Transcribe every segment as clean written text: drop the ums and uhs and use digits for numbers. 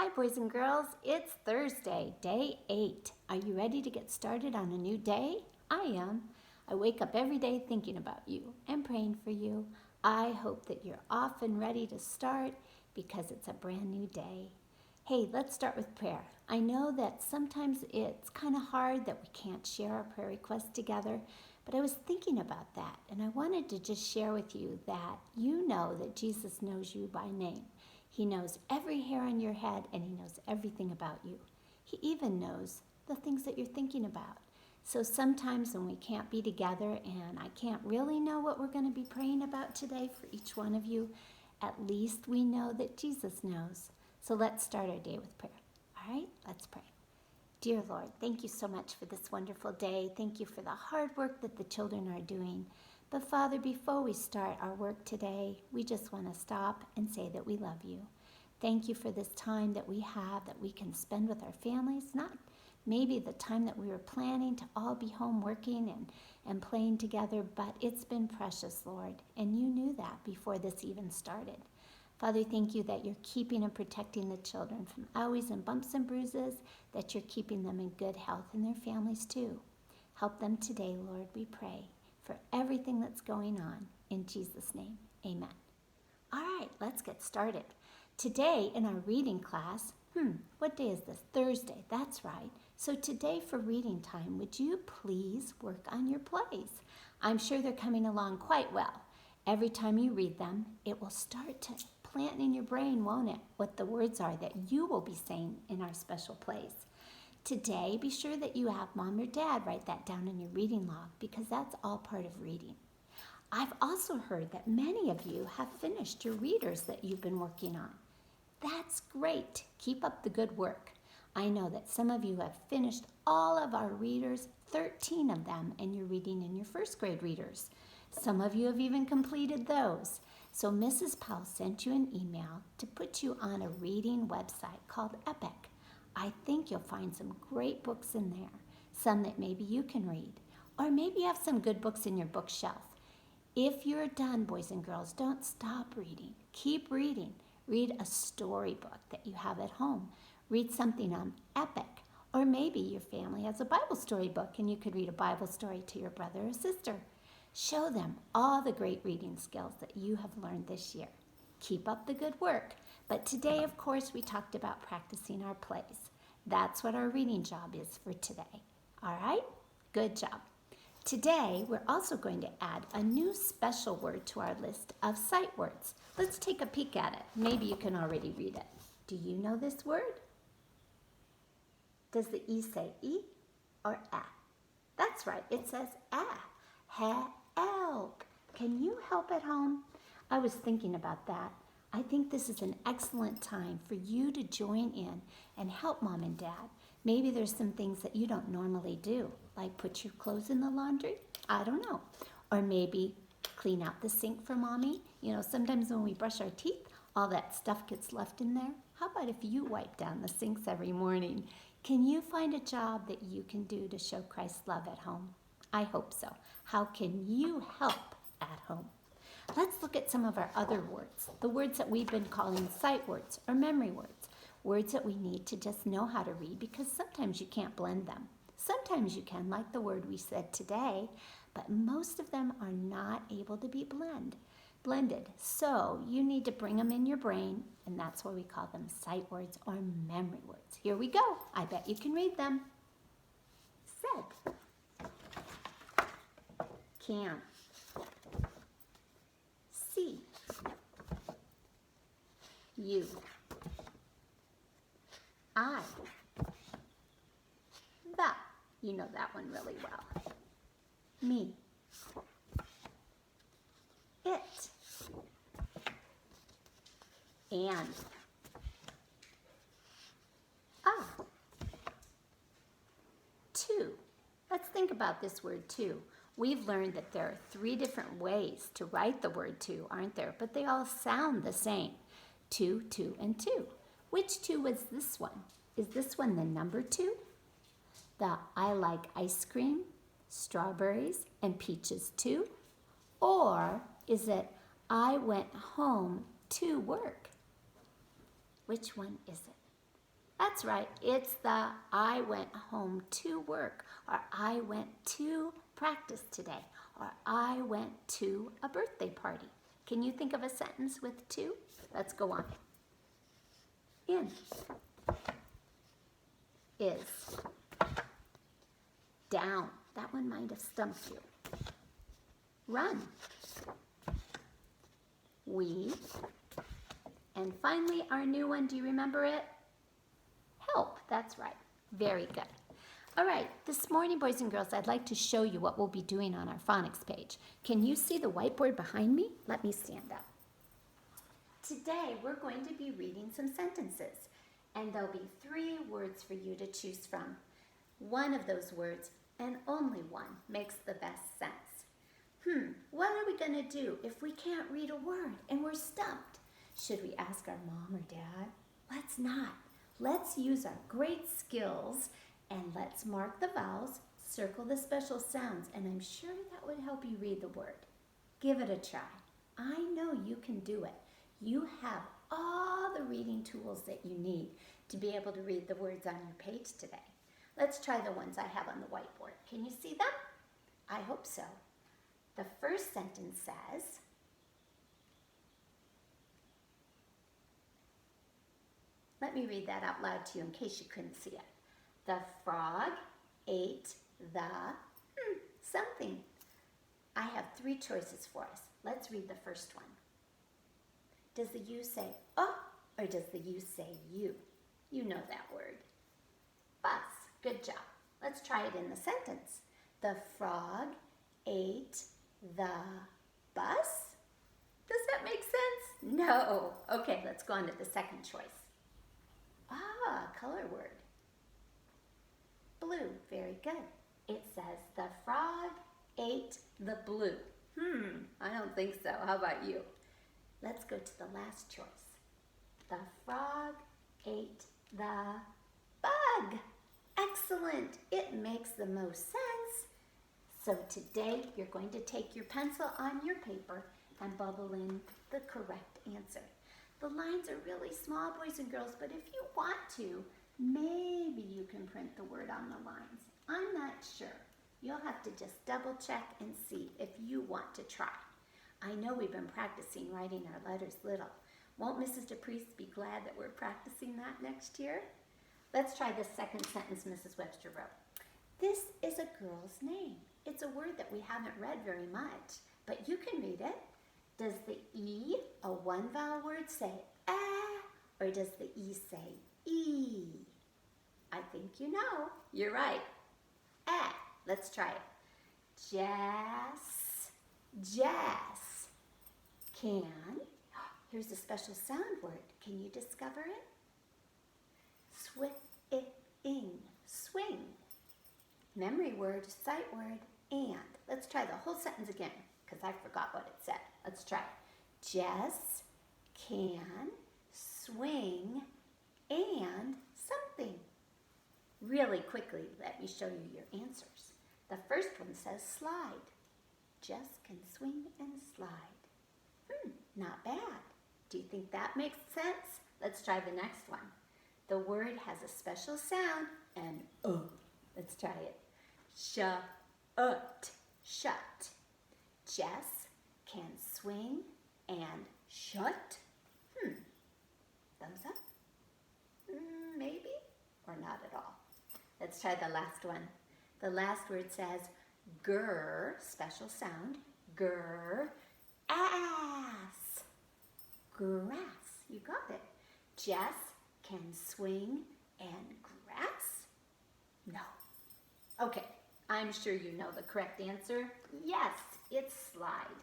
Hi, boys and girls. It's Thursday, day 8. Are you ready to get started on a new day? I am. I wake up every day thinking about you and praying for you. I hope that you're off and ready to start because it's a brand new day. Hey, let's start with prayer. I know that sometimes it's kind of hard that we can't share our prayer requests together, but I was thinking about that and I wanted to just share with you that you know that Jesus knows you by name. He knows every hair on your head and he knows everything about you. He even knows the things that you're thinking about. So sometimes when we can't be together and I can't really know what we're going to be praying about today for each one of you, at least we know that Jesus knows. So let's start our day with prayer. All right, let's pray. Dear Lord, thank you so much for this wonderful day. Thank you for the hard work that the children are doing. But Father, before we start our work today, we just want to stop and say that we love you. Thank you for this time that we have that we can spend with our families, not maybe the time that we were planning to all be home working and playing together, but it's been precious, Lord, and you knew that before this even started. Father, thank you that you're keeping and protecting the children from owies and bumps and bruises, that you're keeping them in good health and their families too. Help them today, Lord, we pray, for everything that's going on. In Jesus' name, amen. All right, let's get started. Today in our reading class, what day is this? Thursday, that's right. So today for reading time, would you please work on your plays? I'm sure they're coming along quite well. Every time you read them, it will start to plant in your brain, won't it, what the words are that you will be saying in our special plays. Today, be sure that you have mom or dad write that down in your reading log because that's all part of reading. I've also heard that many of you have finished your readers that you've been working on. That's great. Keep up the good work. I know that some of you have finished all of our readers, 13 of them, and you're reading in your first grade readers. Some of you have even completed those. So Mrs. Powell sent you an email to put you on a reading website called Epic. I think you'll find some great books in there, some that maybe you can read, or maybe you have some good books in your bookshelf. If you're done, boys and girls, don't stop reading. Keep reading. Read a storybook that you have at home. Read something on Epic, or maybe your family has a Bible story book and you could read a Bible story to your brother or sister. Show them all the great reading skills that you have learned this year. Keep up the good work. But today, of course, we talked about practicing our plays. That's what our reading job is for today. All right? Good job. Today, we're also going to add a new special word to our list of sight words. Let's take a peek at it. Maybe you can already read it. Do you know this word? Does the E say E or A? That's right, it says A. Help. Can you help at home? I was thinking about that. I think this is an excellent time for you to join in and help mom and dad. Maybe there's some things that you don't normally do, like put your clothes in the laundry. I don't know. Or maybe clean out the sink for mommy. You know, sometimes when we brush our teeth, all that stuff gets left in there. How about if you wipe down the sinks every morning? Can you find a job that you can do to show Christ's love at home? I hope so. How can you help at home? Let's look at some of our other words, the words that we've been calling sight words or memory words, words that we need to just know how to read because sometimes you can't blend them. Sometimes you can, like the word we said today, but most of them are not able to be blended. So you need to bring them in your brain, and that's why we call them sight words or memory words. Here we go. I bet you can read them. Said. Can. See. You. I. The. You know that one really well. Me. It. And. To. Let's think about this word to. We've learned that there are 3 different ways to write the word to, aren't there? But they all sound the same. Two, and two. Which 2 was this one? Is this one the number 2? The I like ice cream, strawberries, and peaches too? Or is it I went home to work? Which one is it? That's right. It's the I went home to work, or I went to practice today, or I went to a birthday party. Can you think of a sentence with to? Let's go on. In is down. That one might have stumped you. Run. We. And finally, our new one, do you remember it? Help. That's right. Very good. All right, this morning, boys and girls, I'd like to show you what we'll be doing on our phonics page. Can you see the whiteboard behind me? Let me stand up. Today, we're going to be reading some sentences, and there'll be 3 words for you to choose from. One of those words, and only one, makes the best sense. What are we going to do if we can't read a word and we're stumped? Should we ask our mom or dad? Let's not. Let's use our great skills and let's mark the vowels, circle the special sounds, and I'm sure that would help you read the word. Give it a try. I know you can do it. You have all the reading tools that you need to be able to read the words on your page today. Let's try the ones I have on the whiteboard. Can you see them? I hope so. The first sentence says, let me read that out loud to you in case you couldn't see it. The frog ate the something. I have 3 choices for us. Let's read the first one. Does the U say oh, or does the U say you? You know that word. Bus. Good job. Let's try it in the sentence. The frog ate the bus? Does that make sense? No. Okay, let's go on to the second choice. Color word. Blue. Very good. It says the frog ate the blue. I don't think so. How about you? Let's go to the last choice. The frog ate the bug. Excellent. It makes the most sense. So today you're going to take your pencil on your paper and bubble in the correct answer. The lines are really small, boys and girls, but if you want to, maybe you can print the word on the lines. I'm not sure. You'll have to just double check and see if you want to try. I know we've been practicing writing our letters little. Won't Mrs. DePriest be glad that we're practicing that next year? Let's try the second sentence Mrs. Webster wrote. This is a girl's name. It's a word that we haven't read very much, but you can read it. Does the E, a 1-vowel word, say or does the E say E? I think you know. You're right. Let's try it. Jess can. Here's a special sound word. Can you discover it? Swing. Memory word, sight word, and. Let's try the whole sentence again because I forgot what it said. Let's try it. Jess can swing and something. Really quickly, let me show you your answers. The first one says slide. Jess can swing and slide. Not bad. Do you think that makes sense? Let's try the next one. The word has a special sound and Let's try it. Shut. Jess can swing and shut. Thumbs up? Maybe or not at all. Let's try the last one. The last word says grr, special sound, grr, ass. Grass. You got it. Jess can swing and grass? No. Okay, I'm sure you know the correct answer. Yes, it's slide.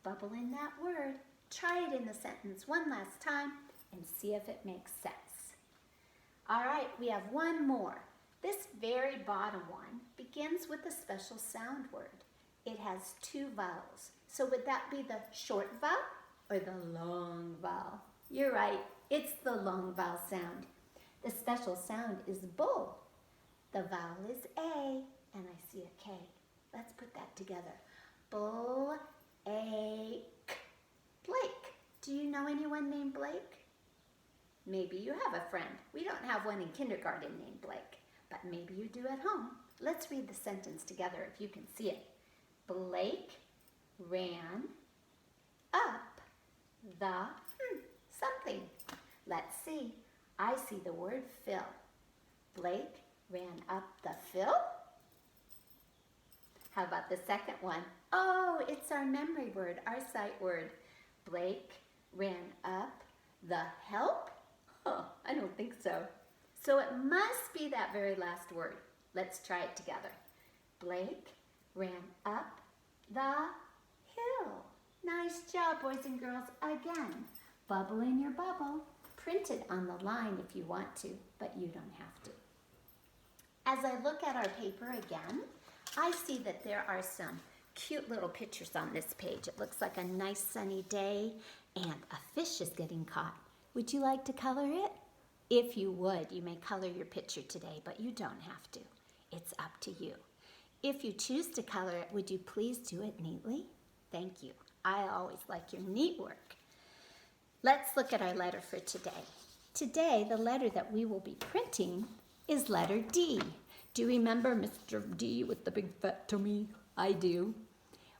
Bubble in that word. Try it in the sentence one last time and see if it makes sense. All right, we have one more. This very bottom one begins with a special sound word. It has 2 vowels. So would that be the short vowel or the long vowel? You're right, it's the long vowel sound. The special sound is bull. The vowel is A, and I see a K. Let's put that together. Bull, A, K. Blake. Do you know anyone named Blake? Maybe you have a friend. We don't have one in kindergarten named Blake, but maybe you do at home. Let's read the sentence together if you can see it. Blake ran up the something. Let's see. I see the word fill. Blake ran up the fill. How about the second one? Oh, it's our memory word, our sight word. Blake ran up the help? Oh, I don't think so. So it must be that very last word. Let's try it together. Blake ran up the hill. Nice job, boys and girls. Again, bubble in your bubble. Print it on the line if you want to, but you don't have to. As I look at our paper again, I see that there are some cute little pictures on this page. It looks like a nice sunny day and a fish is getting caught. Would you like to color it? If you would, you may color your picture today, but you don't have to. It's up to you. If you choose to color it, would you please do it neatly? Thank you. I always like your neat work. Let's look at our letter for today. Today, the letter that we will be printing is letter D. Do you remember Mr. D with the big fat tummy? I do.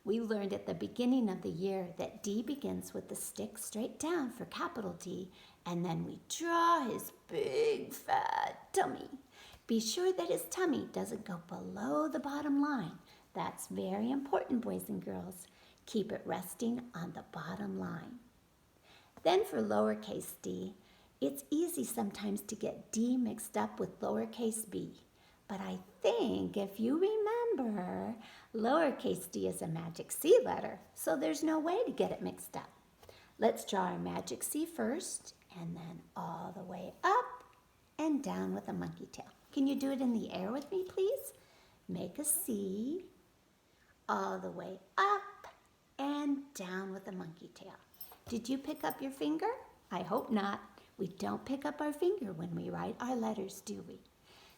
We learned at the beginning of the year that D begins with the stick straight down for capital D, and then we draw his big fat tummy. Be sure that his tummy doesn't go below the bottom line. That's very important, boys and girls. Keep it resting on the bottom line. Then for lowercase d, it's easy sometimes to get D mixed up with lowercase b. But I think if you remember, lowercase d is a magic C letter, so there's no way to get it mixed up. Let's draw our magic C first, and then all the way up and down with a monkey tail. Can you do it in the air with me, please? Make a C, all the way up and down with a monkey tail. Did you pick up your finger? I hope not. We don't pick up our finger when we write our letters, do we?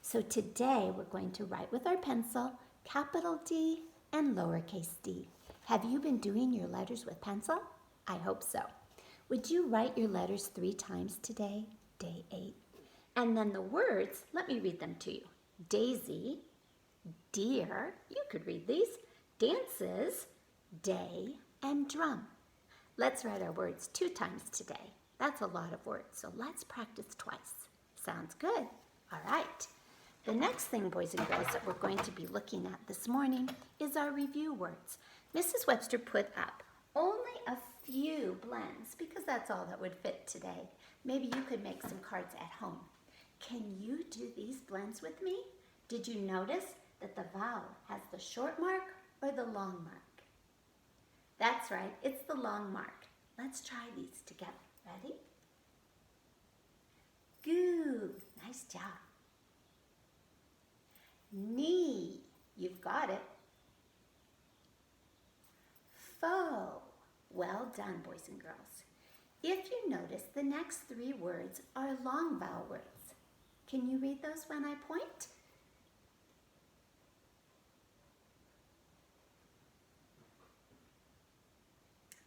So today we're going to write with our pencil, capital D and lowercase d. Have you been doing your letters with pencil? I hope so. Would you write your letters 3 times today, day 8? And then the words, let me read them to you. Daisy, deer, you could read these, dances, day, and drum. Let's write our words 2 times today. That's a lot of words, so let's practice twice. Sounds good. All right. The next thing, boys and girls, that we're going to be looking at this morning is our review words. Mrs. Webster put up only a few blends because that's all that would fit today. Maybe you could make some cards at home. Can you do these blends with me? Did you notice that the vowel has the short mark or the long mark? That's right, it's the long mark. Let's try these together. Ready? Goo, nice job. Knee, you've got it. Foe, well done, boys and girls. If you notice, the next 3 words are long vowel words. Can you read those when I point?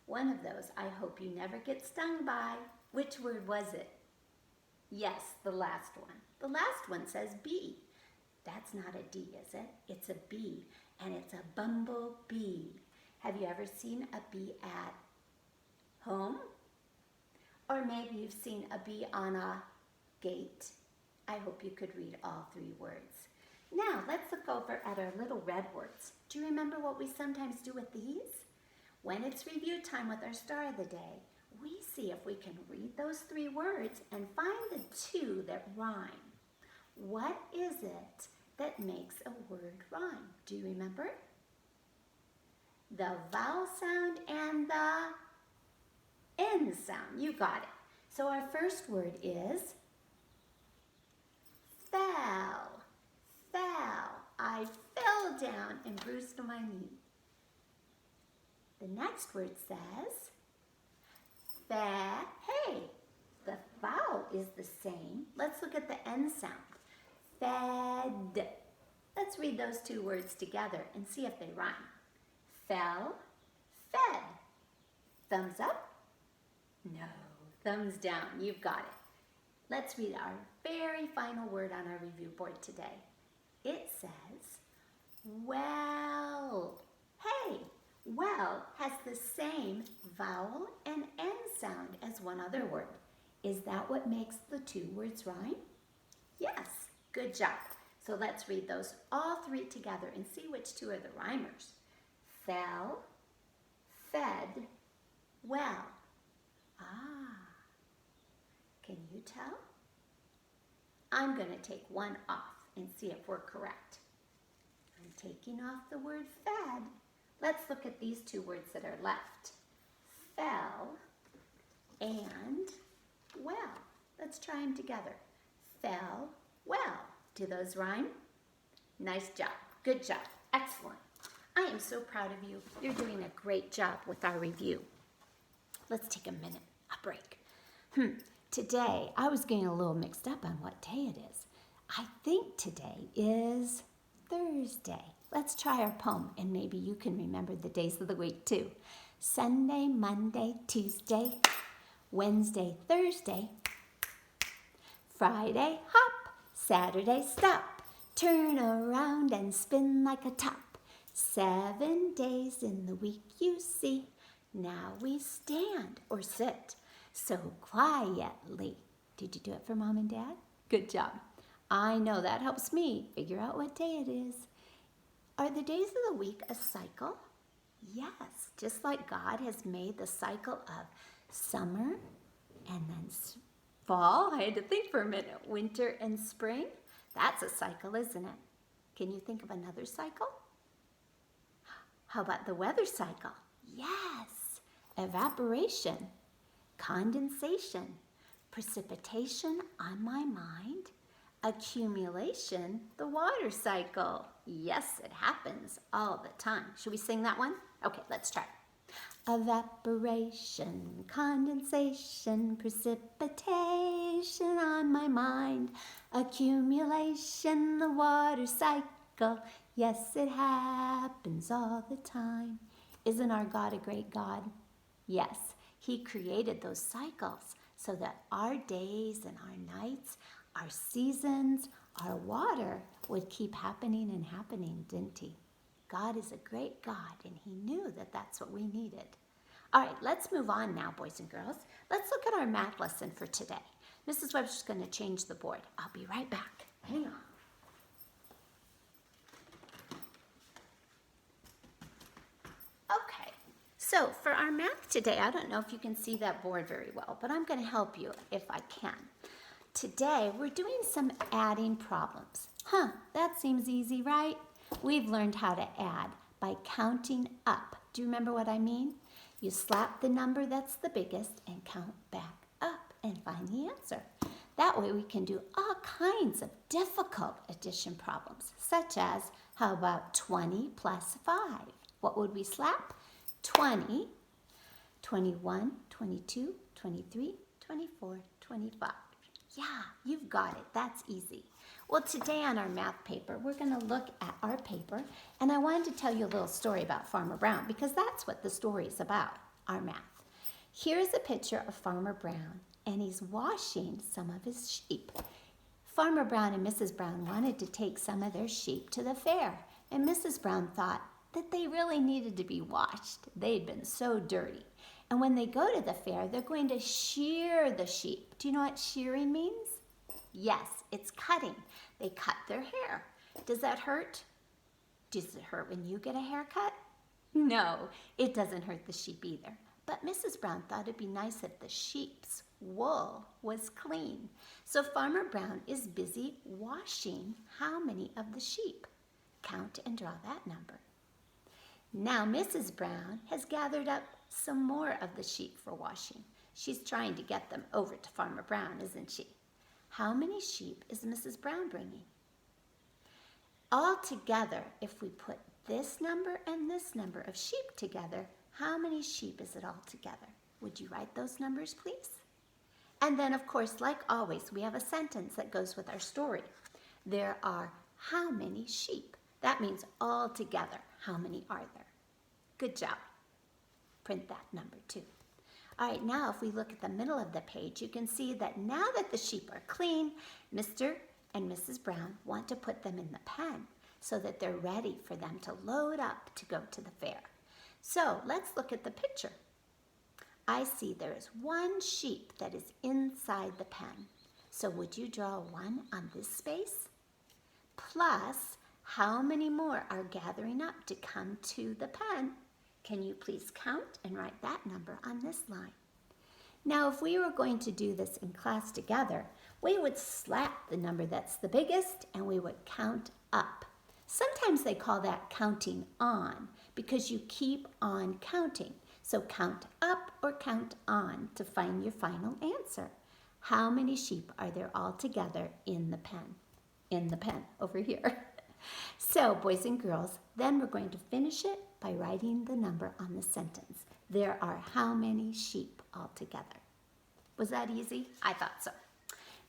One of those I hope you never get stung by. Which word was it? Yes, the last one. The last one says bee. That's not a D, is it? It's a B, and it's a bumblebee. Have you ever seen a bee at home? Or maybe you've seen a bee on a gate. I hope you could read all 3 words. Now, let's look over at our little red words. Do you remember what we sometimes do with these? When it's review time with our star of the day, we see if we can read those 3 words and find the 2 that rhyme. What is it that makes a word rhyme? Do you remember? The vowel sound and the N sound. You got it. So our first word is fell. Fell. I fell down and bruised my knee. The next word says hey. The vowel is the same. Let's look at the N sound. Fed. Let's read those 2 words together and see if they rhyme. Fell, fed. Thumbs up? No. Thumbs down. You've got it. let's read our very final word on our review board today. It says, well. Hey, well has the same vowel and N sound as one other word. Is that what makes the two words rhyme? Yes, good job. So let's read those all three together and see which two are the rhymers. Fell, fed, well. Ah, can you tell? I'm going to take one off and see if we're correct. I'm taking off the word fed. Let's look at these two words that are left. Fell and well. Let's try them together. Fell, well. Do those rhyme? Nice job. Good job. Excellent. I am so proud of you. You're doing a great job with our review. Let's take a minute, a break. Today, I was getting a little mixed up on what day it is. I think today is Thursday. Let's try our poem, and maybe you can remember the days of the week too. Sunday, Monday, Tuesday, Wednesday, Thursday, Friday, hop, Saturday, stop, turn around and spin like a top. 7 days in the week you see, now we stand or sit so quietly. Did you do it for Mom and Dad? Good job. I know that helps me figure out what day it is. Are the days of the week a cycle? Yes, just like God has made the cycle of summer and then fall. I had to think for a minute. Winter and spring. That's a cycle, isn't it? Can you think of another cycle? How about the weather cycle? Yes, evaporation, condensation, precipitation on my mind, accumulation, the water cycle. Yes, it happens all the time. Should we sing that one? Okay, let's try. Evaporation, condensation, precipitation on my mind, accumulation, the water cycle. Yes, it happens all the time. Isn't our God a great God? Yes, He created those cycles so that our days and our nights, our seasons, our water would keep happening and happening, didn't He? God is a great God, and He knew that that's what we needed. All right, let's move on now, boys and girls. Let's look at our math lesson for today. Mrs. Webster's going to change the board. I'll be right back. Hang on. Okay, so for our math today, I don't know if you can see that board very well, but I'm going to help you if I can. Today, we're doing some adding problems. That seems easy, right? We've learned how to add by counting up. Do you remember what I mean? You slap the number that's the biggest and count back up and find the answer. That way we can do all kinds of difficult addition problems, such as, how about 20 plus 5? What would we slap? 20, 21, 22, 23, 24, 25. Yeah, you've got it. That's easy. Well, today on our math paper, we're going to look at our paper, and I wanted to tell you a little story about Farmer Brown because that's what the story is about, our math. Here's a picture of Farmer Brown, and he's washing some of his sheep. Farmer Brown and Mrs. Brown wanted to take some of their sheep to the fair, and Mrs. Brown thought that they really needed to be washed. They'd been so dirty. And when they go to the fair, they're going to shear the sheep. Do you know what shearing means? Yes, it's cutting. They cut their hair. Does that hurt? Does it hurt when you get a haircut? No, it doesn't hurt the sheep either. But Mrs. Brown thought it'd be nice if the sheep's wool was clean. So Farmer Brown is busy washing how many of the sheep? Count and draw that number. Now Mrs. Brown has gathered up some more of the sheep for washing. She's trying to get them over to Farmer Brown, isn't she? How many sheep is Mrs. Brown bringing? All together, if we put this number and this number of sheep together, how many sheep is it all together? Would you write those numbers, please? And then, of course, like always, we have a sentence that goes with our story. There are how many sheep? That means all together, how many are there? Good job. Print that number too. All right, now if we look at the middle of the page, you can see that now that the sheep are clean, Mr. and Mrs. Brown want to put them in the pen so that they're ready for them to load up to go to the fair. So let's look at the picture. I see there is one sheep that is inside the pen. So would you draw a 1 on this space? Plus, how many more are gathering up to come to the pen? Can you please count and write that number on this line? Now, if we were going to do this in class together, we would slap the number that's the biggest and we would count up. Sometimes they call that counting on because you keep on counting. So count up or count on to find your final answer. How many sheep are there all together in the pen? In the pen over here. So, boys and girls, then we're going to finish it by writing the number on the sentence. There are how many sheep altogether? Was that easy? I thought so.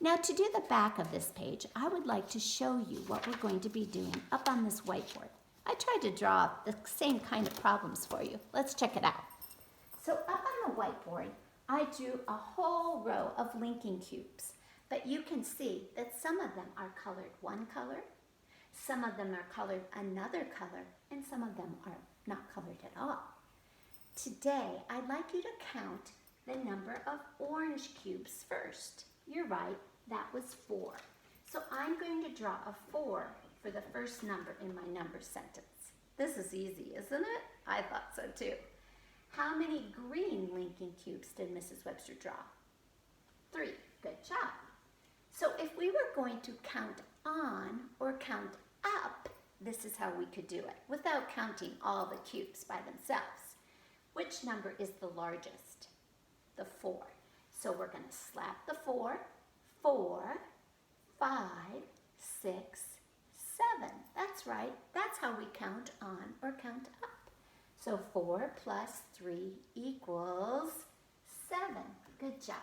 Now, to do the back of this page, I would like to show you what we're going to be doing up on this whiteboard. I tried to draw the same kind of problems for you. Let's check it out. So up on the whiteboard, I drew a whole row of linking cubes, but you can see that some of them are colored one color, some of them are colored another color, and some of them are not colored at all. Today, I'd like you to count the number of orange cubes first. You're right, that was 4. So I'm going to draw a 4 for the first number in my number sentence. This is easy, isn't it? I thought so too. How many green linking cubes did Mrs. Webster draw? 3. Good job. So if we were going to count on or count up, this is how we could do it without counting all the cubes by themselves. Which number is the largest? The 4. So we're going to slap the 4, 4, 5, 6, 7. That's right. That's how we count on or count up. So 4 plus 3 equals 7. Good job.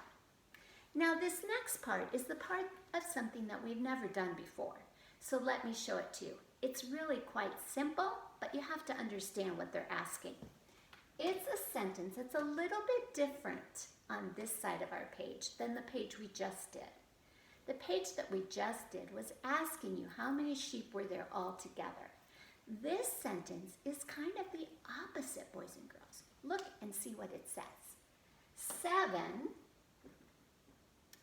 Now this next part is the part of something that we've never done before. So let me show it to you. It's really quite simple, but you have to understand what they're asking. It's a sentence that's a little bit different on this side of our page than the page we just did. The page that we just did was asking you how many sheep were there all together. This sentence is kind of the opposite, boys and girls. Look and see what it says. 7,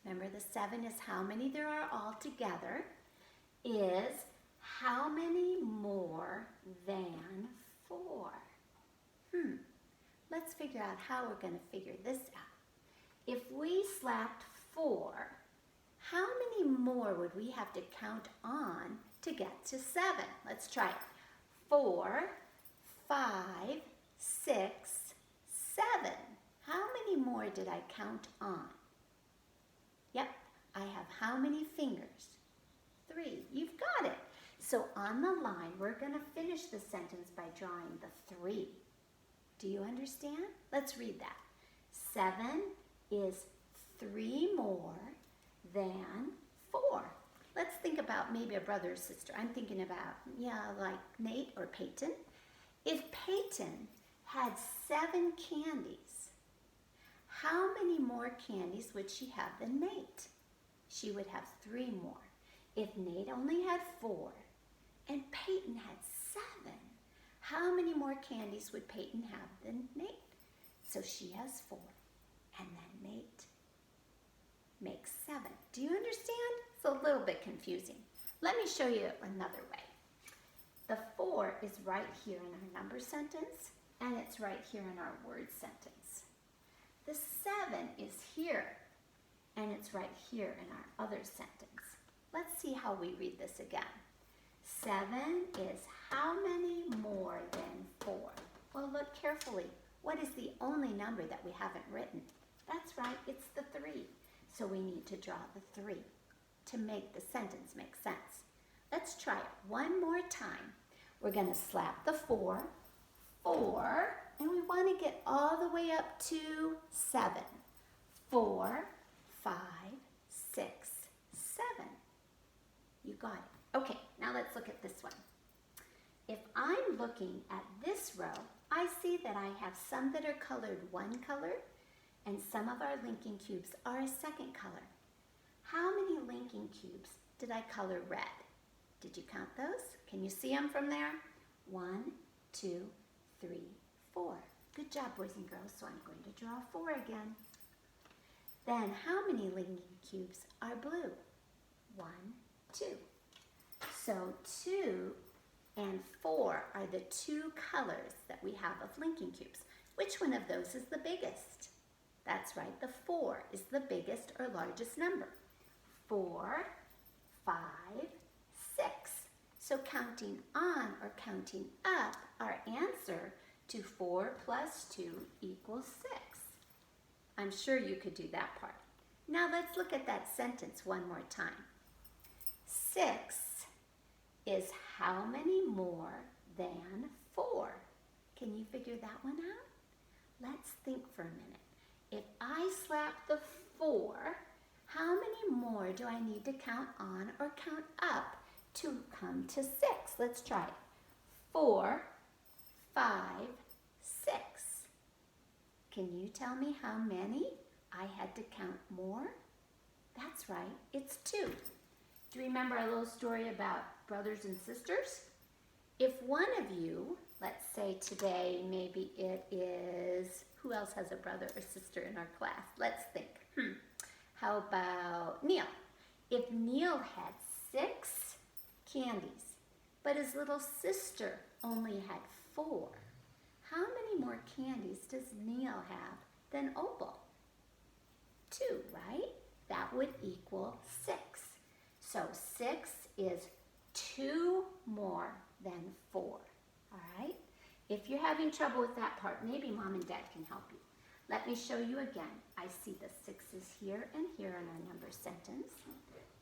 remember the 7 is how many there are all together, is how many more than 4? Let's figure out how we're going to figure this out. If we slapped 4, how many more would we have to count on to get to 7? Let's try it. 4, 5, 6, 7. How many more did I count on? Yep, I have how many fingers? 3. You've got it. So on the line, we're going to finish the sentence by drawing the 3. Do you understand? Let's read that. 7 is 3 more than 4. Let's think about maybe a brother or sister. I'm thinking about, like Nate or Peyton. If Peyton had 7 candies, how many more candies would she have than Nate? She would have 3 more. If Nate only had 4 and Peyton had 7, how many more candies would Peyton have than Nate? So she has 4, and then Nate makes 7. Do you understand? It's a little bit confusing. Let me show you another way. The 4 is right here in our number sentence, and it's right here in our word sentence. The 7 is here, and it's right here in our other sentence. Let's see how we read this again. 7 is how many more than 4? Well, look carefully. What is the only number that we haven't written? That's right, it's the 3. So we need to draw the 3 to make the sentence make sense. Let's try it one more time. We're going to slap the 4, 4, and we want to get all the way up to 7. 4, 5, 6, 7. You got it. Okay, now let's look at this one. If I'm looking at this row, I see that I have some that are colored one color And some of our linking cubes are a second color. How many linking cubes did I color red? Did you count those? Can you see them from there? 1, 2, 3, 4. Good job, boys and girls. So I'm going to draw 4 again. Then how many linking cubes are blue? 1, 2. So 2 and 4 are the two colors that we have of linking cubes. Which one of those is the biggest? That's right, the 4 is the biggest or largest number. 4, 5, 6. So counting on or counting up, our answer to 4 plus 2 equals 6. I'm sure you could do that part. Now let's look at that sentence one more time. 6 is how many more than 4? Can you figure that one out? Let's think for a minute. If I slap the 4, how many more do I need to count on or count up to come to 6? Let's try it. 4, 5, 6. Can you tell me how many I had to count more? That's right, it's 2. Do you remember a little story about brothers and sisters? If one of you, let's say today, maybe it is, who else has a brother or sister in our class? Let's think. How about Neil? If Neil had 6 candies, but his little sister only had 4, how many more candies does Neil have than Opal? 2, right? That would equal 6. So 6 is 2 more than 4, all right? If you're having trouble with that part, maybe Mom and Dad can help you. Let me show you again. I see the 6's here and here in our number sentence.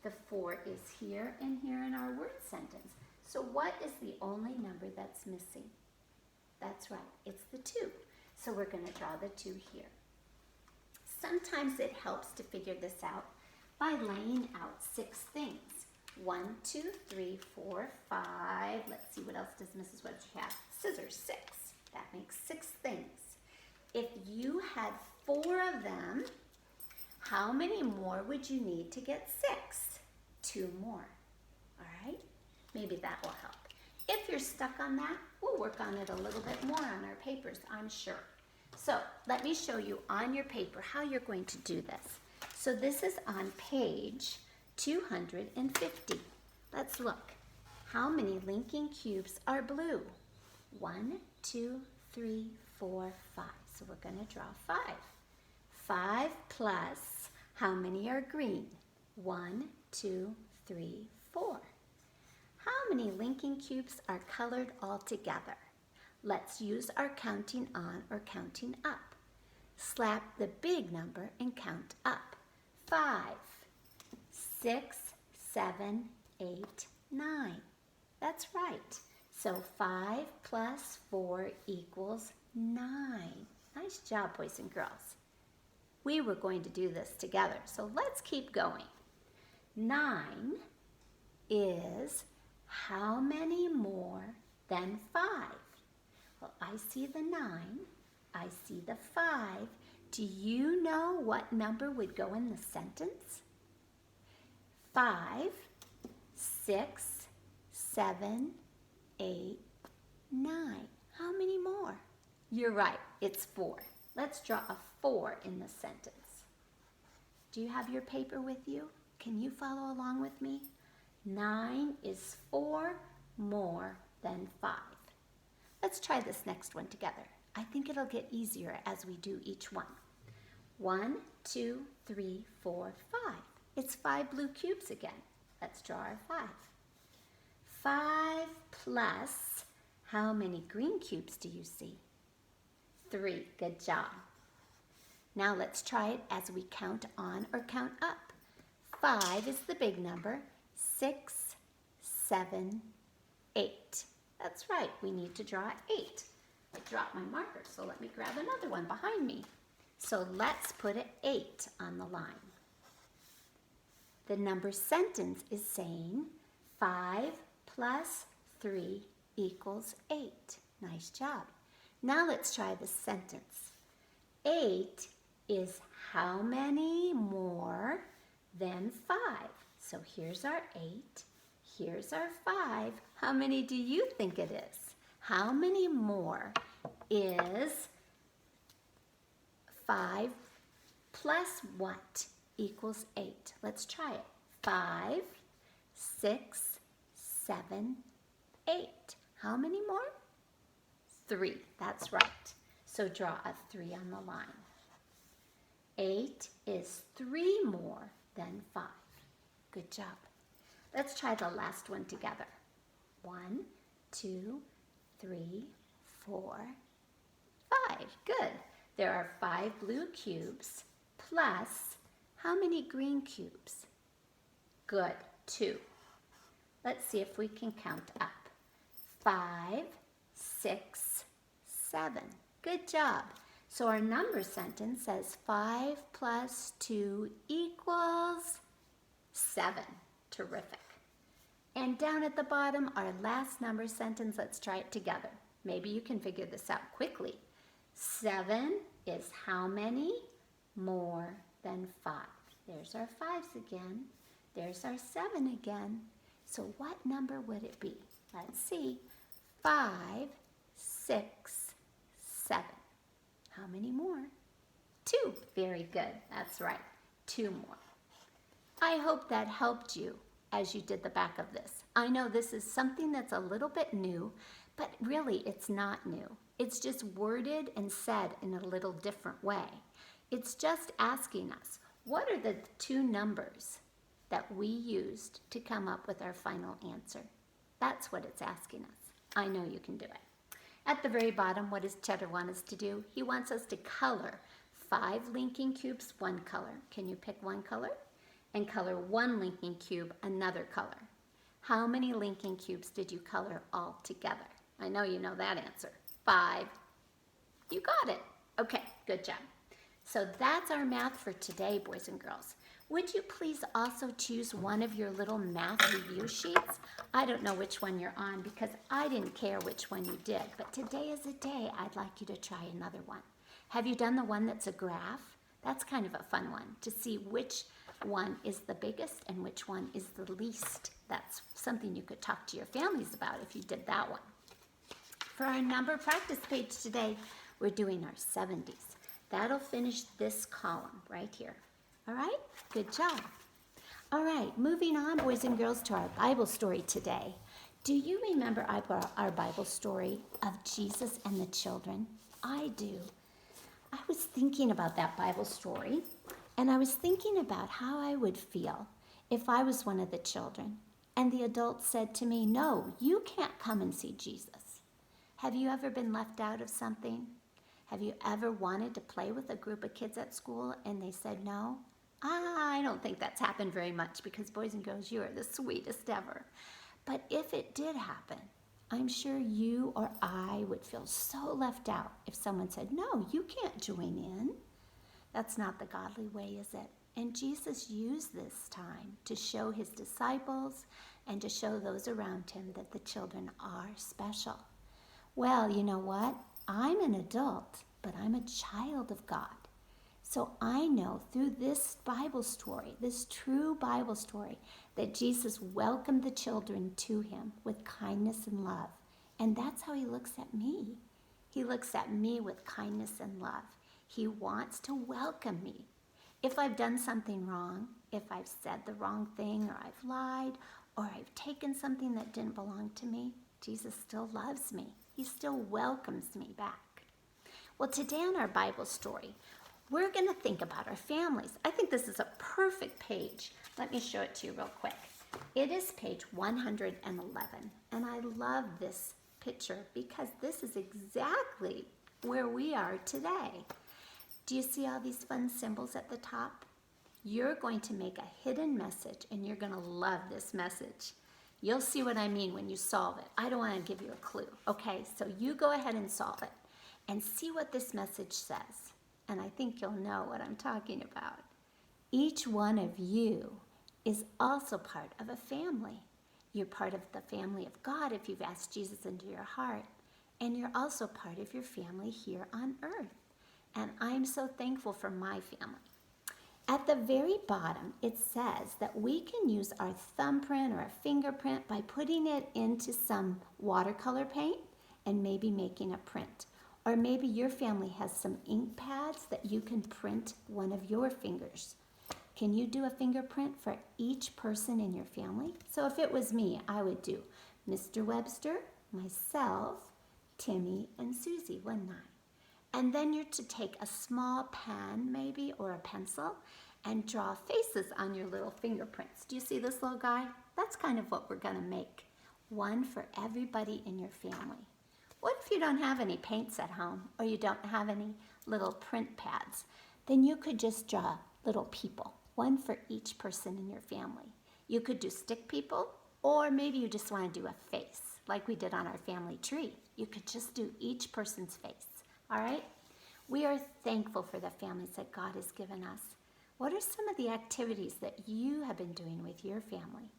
The 4 is here and here in our word sentence. So what is the only number that's missing? That's right, it's the 2. So we're going to draw the 2 here. Sometimes it helps to figure this out by laying out 6 things. 1, 2, 3, 4, 5. Let's see, what else does Mrs. Webster have? Scissors, 6. That makes 6 things. If you had 4 of them, how many more would you need to get 6? 2 more. All right? Maybe that will help. If you're stuck on that, we'll work on it a little bit more on our papers, I'm sure. So let me show you on your paper how you're going to do this. So this is on page 250. Let's look. How many linking cubes are blue? 1, 2, 3, 4, 5. So we're going to draw 5. 5 plus, how many are green? 1, 2, 3, 4. How many linking cubes are colored all together? Let's use our counting on or counting up. Slap the big number and count up. 5, 6, 7, 8, 9. That's right. So 5 plus 4 equals 9. Nice job, boys and girls. We were going to do this together, so let's keep going. 9 is how many more than 5? Well, I see the 9. I see the 5. Do you know what number would go in the sentence? 5, 6, 7, 8, 9. How many more? You're right, it's 4. Let's draw a 4 in the sentence. Do you have your paper with you? Can you follow along with me? 9 is 4 more than 5. Let's try this next one together. I think it'll get easier as we do each one. 1, 2, 3, 4, 5. It's 5 blue cubes again. Let's draw our 5. 5 plus, how many green cubes do you see? 3. Good job. Now let's try it as we count on or count up. 5 is the big number. 6, 7, 8. That's right, we need to draw 8. I dropped my marker, so let me grab another one behind me. So let's put an 8 on the line. The number sentence is saying 5 plus 3 equals 8. Nice job. Now let's try the sentence. 8 is how many more than 5? So here's our 8. Here's our 5. How many do you think it is? How many more is 5 plus what equals 8? Let's try it. 5, 6, 7, 8. How many more? 3. That's right. So draw a 3 on the line. 8 is 3 more than 5. Good job. Let's try the last one together. 1, 2, 3, 4, 5. Good. There are 5 blue cubes plus how many green cubes? Good. 2. Let's see if we can count up. 5, 6, 7. Good job. So our number sentence says 5 plus 2 equals 7. Terrific. And down at the bottom, our last number sentence, let's try it together. Maybe you can figure this out quickly. 7 is how many more than 5? There's our 5s again. There's our 7 again. So what number would it be? Let's see. 5, 6, 7. How many more? 2. Very good. That's right. 2 more. I hope that helped you as you did the back of this. I know this is something that's a little bit new, but really it's not new. It's just worded and said in a little different way. It's just asking us, what are the 2 numbers that we used to come up with our final answer? That's what it's asking us. I know you can do it. At the very bottom, what does Cheddar want us to do? He wants us to color 5 Lincoln cubes one color. Can you pick one color? And color 1 Lincoln cube another color. How many Lincoln cubes did you color all together? I know you know that answer. 5. You got it. Okay, good job. So that's our math for today, boys and girls. Would you please also choose one of your little math review sheets? I don't know which one you're on because I didn't care which one you did, but today is a day I'd like you to try another one. Have you done the one that's a graph? That's kind of a fun one to see which one is the biggest and which one is the least. That's something you could talk to your families about if you did that one. For our number practice page today, we're doing our 70s. That'll finish this column right here. All right, good job. All right, moving on, boys and girls, to our Bible story today. Do you remember our Bible story of Jesus and the children? I do. I was thinking about that Bible story, and I was thinking about how I would feel if I was one of the children, and the adults said to me, no, you can't come and see Jesus. Have you ever been left out of something? Have you ever wanted to play with a group of kids at school and they said no? I don't think that's happened very much because boys and girls, you are the sweetest ever. But if it did happen, I'm sure you or I would feel so left out if someone said, no, you can't join in. That's not the godly way, is it? And Jesus used this time to show his disciples and to show those around him that the children are special. Well, you know what? I'm an adult, but I'm a child of God. So I know through this Bible story, this true Bible story, that Jesus welcomed the children to him with kindness and love. And that's how he looks at me. He looks at me with kindness and love. He wants to welcome me. If I've done something wrong, if I've said the wrong thing, or I've lied, or I've taken something that didn't belong to me, Jesus still loves me. He still welcomes me back. Well, today on our Bible story, we're going to think about our families. I think this is a perfect page. Let me show it to you real quick. It is page 111, and I love this picture because this is exactly where we are today. Do you see all these fun symbols at the top? You're going to make a hidden message, and you're going to love this message. You'll see what I mean when you solve it. I don't want to give you a clue, okay? So you go ahead and solve it and see what this message says. And I think you'll know what I'm talking about. Each one of you is also part of a family. You're part of the family of God if you've asked Jesus into your heart. And you're also part of your family here on earth. and I'm so thankful for my family. At the very bottom, it says that we can use our thumbprint or a fingerprint by putting it into some watercolor paint and maybe making a print. Or maybe your family has some ink pads that you can print one of your fingers. Can you do a fingerprint for each person in your family? So if it was me, I would do Mr. Webster, myself, Timmy, and Susie, wouldn't I? And then you're to take a small pen maybe or a pencil and draw faces on your little fingerprints. Do you see this little guy? That's kind of what we're gonna make. One for everybody in your family. What if you don't have any paints at home or you don't have any little print pads? Then you could just draw little people, one for each person in your family. You could do stick people, or maybe you just want to do a face like we did on our family tree. You could just do each person's face, all right? We are thankful for the families that God has given us. What are some of the activities that you have been doing with your family?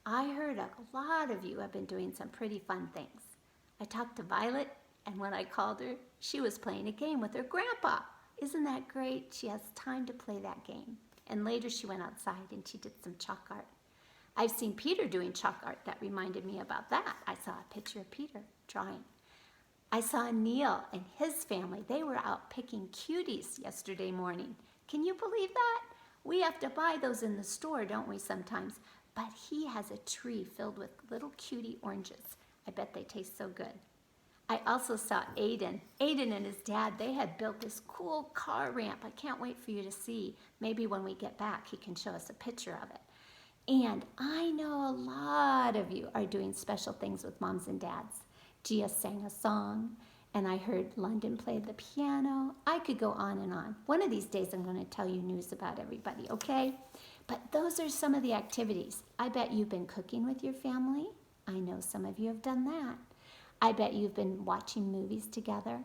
I heard a lot of you have been doing some pretty fun things. I talked to Violet, and when I called her, she was playing a game with her grandpa. Isn't that great? She has time to play that game. And later she went outside and she did some chalk art. I've seen Peter doing chalk art. That reminded me about that. I saw a picture of Peter drawing. I saw Neil and his family. They were out picking cuties yesterday morning. Can you believe that? We have to buy those in the store, don't we, sometimes? But he has a tree filled with little cutie oranges. I bet they taste so good. I also saw Aiden. Aiden and his dad, they had built this cool car ramp. I can't wait for you to see. Maybe when we get back, he can show us a picture of it. And I know a lot of you are doing special things with moms and dads. Gia sang a song, and I heard London play the piano. I could go on and on. One of these days, I'm going to tell you news about everybody, okay? But those are some of the activities. I bet you've been cooking with your family. I know some of you have done that. I bet you've been watching movies together.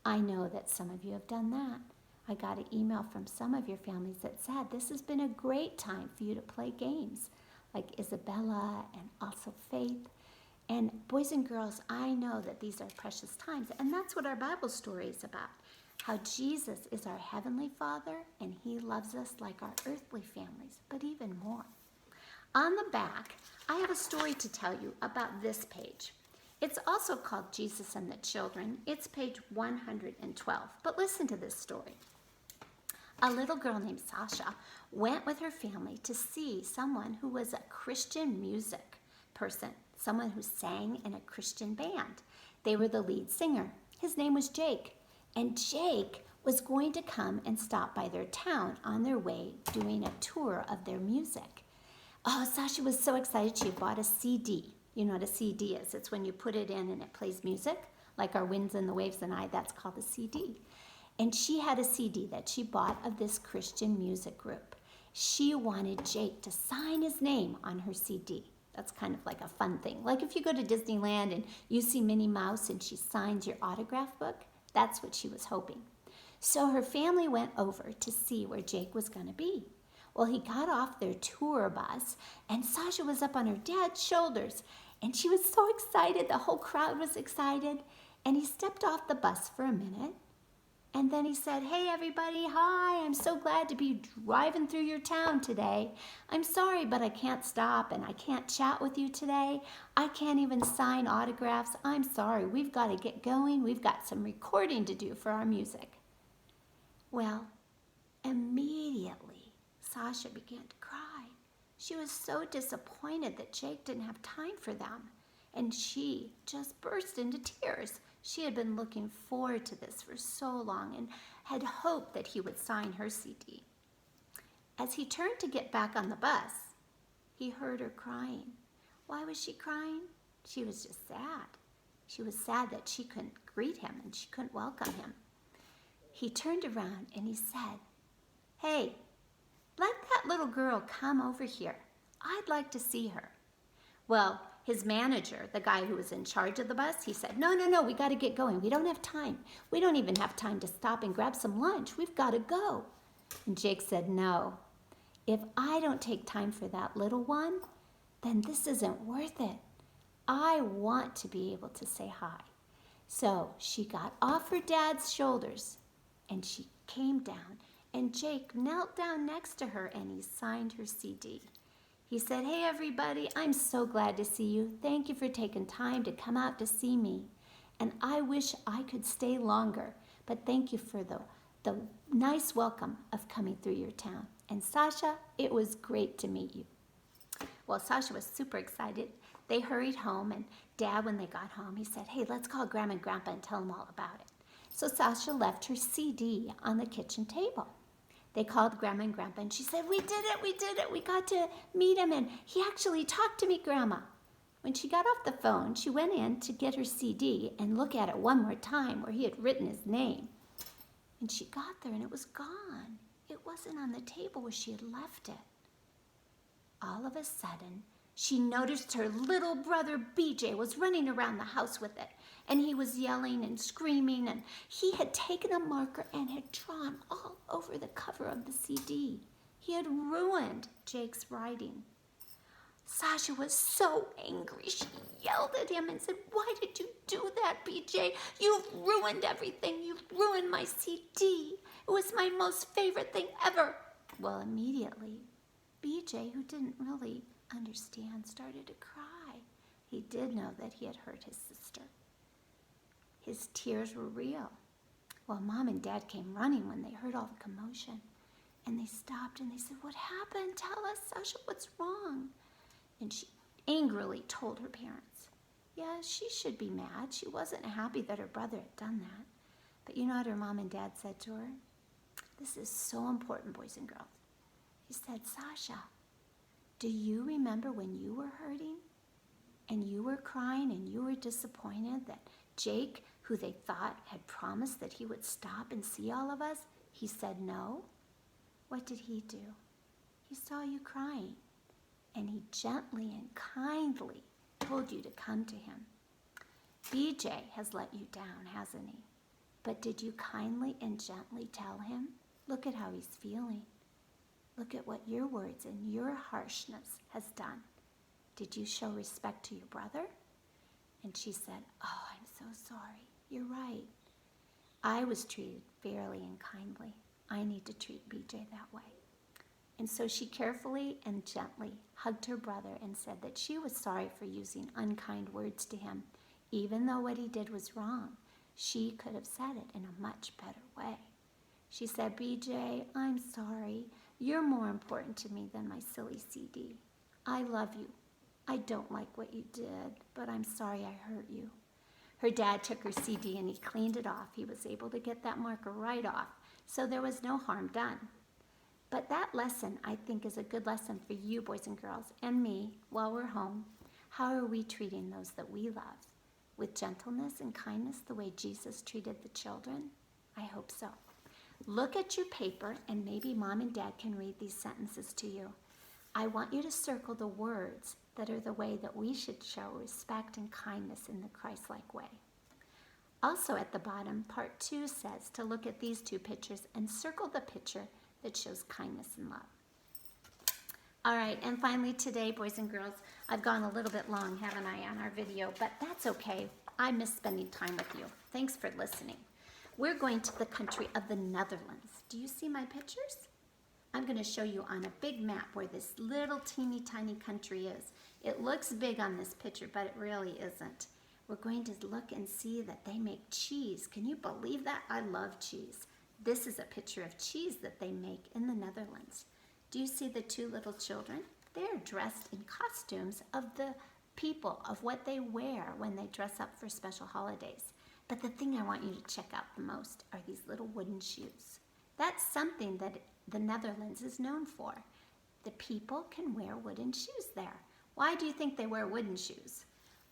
I know that some of you have done that. I got an email from some of your families that said this has been a great time for you to play games, like Isabella and also Faith. And boys and girls, I know that these are precious times, and that's what our Bible story is about, how Jesus is our heavenly Father, and he loves us like our earthly families, but even more. On the back, I have a story to tell you about this page. It's also called Jesus and the Children. It's page 112. But listen to this story. A little girl named Sasha went with her family to see someone who was a Christian music person, someone who sang in a Christian band. They were the lead singer. His name was Jake. And Jake was going to come and stop by their town on their way doing a tour of their music. Oh, Sasha was so excited. She bought a CD. You know what a CD is. It's when you put it in and it plays music, like our Winds and the Waves and I, that's called a CD. And she had a CD that she bought of this Christian music group. She wanted Jake to sign his name on her CD. That's kind of like a fun thing. Like if you go to Disneyland and you see Minnie Mouse and she signs your autograph book, that's what she was hoping. So her family went over to see where Jake was going to be. Well, he got off their tour bus and Sasha was up on her dad's shoulders. And she was so excited, the whole crowd was excited. And he stepped off the bus for a minute. And then he said, "Hey everybody, hi, I'm so glad to be driving through your town today. I'm sorry, but I can't stop and I can't chat with you today. I can't even sign autographs. I'm sorry, we've got to get going. We've got some recording to do for our music." Well, immediately, Sasha began to cry. She was so disappointed that Jake didn't have time for them, and she just burst into tears. She had been looking forward to this for so long and had hoped that he would sign her CD. As he turned to get back on the bus, he heard her crying. Why was she crying? She was just sad. She was sad that she couldn't greet him and she couldn't welcome him. He turned around and he said, "Hey, let that little girl come over here. I'd like to see her." Well, his manager, the guy who was in charge of the bus, he said, No, we got to get going. We don't have time. We don't even have time to stop and grab some lunch. We've got to go. And Jake said, "No, if I don't take time for that little one, then this isn't worth it. I want to be able to say hi." So she got off her dad's shoulders and she came down, and Jake knelt down next to her and he signed her CD. He said, "Hey everybody, I'm so glad to see you. Thank you for taking time to come out to see me. And I wish I could stay longer, but thank you for the nice welcome of coming through your town. And Sasha, it was great to meet you." Well, Sasha was super excited. They hurried home, and Dad, when they got home, he said, "Hey, let's call Grandma and Grandpa and tell them all about it." So Sasha left her CD on the kitchen table. They called Grandma and Grandpa, and she said, we did it. We got to meet him, and he actually talked to me, Grandma." When she got off the phone, she went in to get her CD and look at it one more time where he had written his name. And she got there, and it was gone. It wasn't on the table where she had left it. All of a sudden, she noticed her little brother BJ was running around the house with it, and he was yelling and screaming, and he had taken a marker and had drawn all over the cover of the CD. He had ruined Jake's writing. Sasha was so angry. She yelled at him and said, "Why did you do that, BJ? You've ruined everything. You've ruined my CD. It was my most favorite thing ever." Well, immediately, BJ, who didn't really understand, started to cry. He did know that he had hurt his sister. His tears were real. Well, Mom and Dad came running when they heard all the commotion. And they stopped and they said, "What happened? Tell us, Sasha, what's wrong?" And she angrily told her parents. Yeah, she should be mad. She wasn't happy that her brother had done that. But you know what her mom and dad said to her? This is so important, boys and girls. He said, "Sasha, do you remember when you were hurting and you were crying and you were disappointed that Jake, who they thought had promised that he would stop and see all of us, he said no? What did he do? He saw you crying, and he gently and kindly told you to come to him. BJ has let you down, hasn't he? But did you kindly and gently tell him, look at how he's feeling. Look at what your words and your harshness has done. Did you show respect to your brother?" And she said, "Oh, I'm so sorry. You're right. I was treated fairly and kindly. I need to treat BJ that way." And so she carefully and gently hugged her brother and said that she was sorry for using unkind words to him. Even though what he did was wrong, she could have said it in a much better way. She said, "BJ, I'm sorry. You're more important to me than my silly CD. I love you. I don't like what you did, but I'm sorry I hurt you." Her dad took her CD and he cleaned it off. He was able to get that marker right off, so there was no harm done. But that lesson, I think, is a good lesson for you, boys and girls, and me, while we're home. How are we treating those that we love? With gentleness and kindness, the way Jesus treated the children? I hope so. Look at your paper, and maybe Mom and Dad can read these sentences to you. I want you to circle the words that are the way that we should show respect and kindness in the Christ-like way. Also at the bottom, part 2 says to look at these two pictures and circle the picture that shows kindness and love. All right, and finally today, boys and girls, I've gone a little bit long, haven't I, on our video, but that's okay. I miss spending time with you. Thanks for listening. We're going to the country of the Netherlands. Do you see my pictures? I'm going to show you on a big map where this little teeny tiny country is. It looks big on this picture, but it really isn't. We're going to look and see that they make cheese. Can you believe that? I love cheese. This is a picture of cheese that they make in the Netherlands. Do you see the two little children? They're dressed in costumes of the people, of what they wear when they dress up for special holidays. But the thing I want you to check out the most are these little wooden shoes. That's something that the Netherlands is known for. The people can wear wooden shoes there. Why do you think they wear wooden shoes?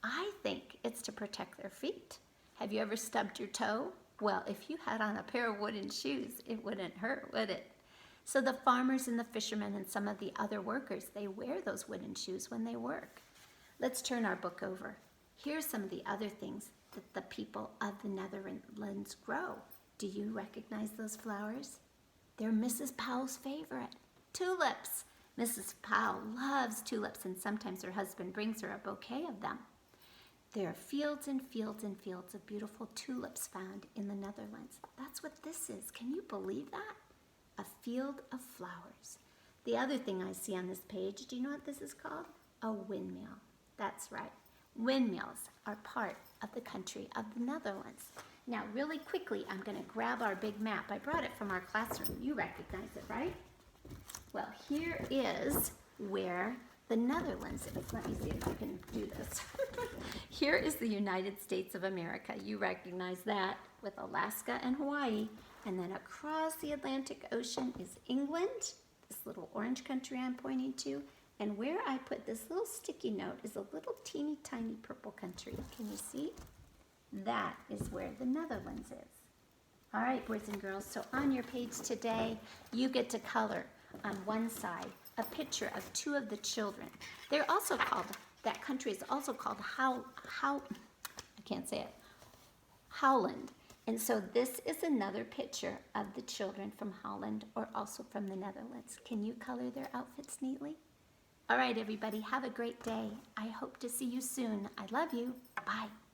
I think it's to protect their feet. Have you ever stubbed your toe? Well, if you had on a pair of wooden shoes, it wouldn't hurt, would it? So the farmers and the fishermen and some of the other workers, they wear those wooden shoes when they work. Let's turn our book over. Here's some of the other things that the people of the Netherlands grow. Do you recognize those flowers? They're Mrs. Powell's favorite, tulips. Mrs. Powell loves tulips, and sometimes her husband brings her a bouquet of them. There are fields and fields and fields of beautiful tulips found in the Netherlands. That's what this is. Can you believe that? A field of flowers. The other thing I see on this page, do you know what this is called? A windmill. That's right. Windmills are part of the country of the Netherlands. Now, really quickly, I'm going to grab our big map. I brought it from our classroom. You recognize it, right? Well, here is where the Netherlands is. Let me see if I can do this. Here is the United States of America. You recognize that with Alaska and Hawaii. And then across the Atlantic Ocean is England, this little orange country I'm pointing to. And where I put this little sticky note is a little teeny tiny purple country. Can you see? That is where the Netherlands is. All right, boys and girls, so on your page today, you get to color on one side a picture of two of the children. They're also called, that country is also called I can't say it, Holland. And so this is another picture of the children from Holland or also from the Netherlands. Can you color their outfits neatly? All right, everybody, have a great day. I hope to see you soon. I love you. Bye.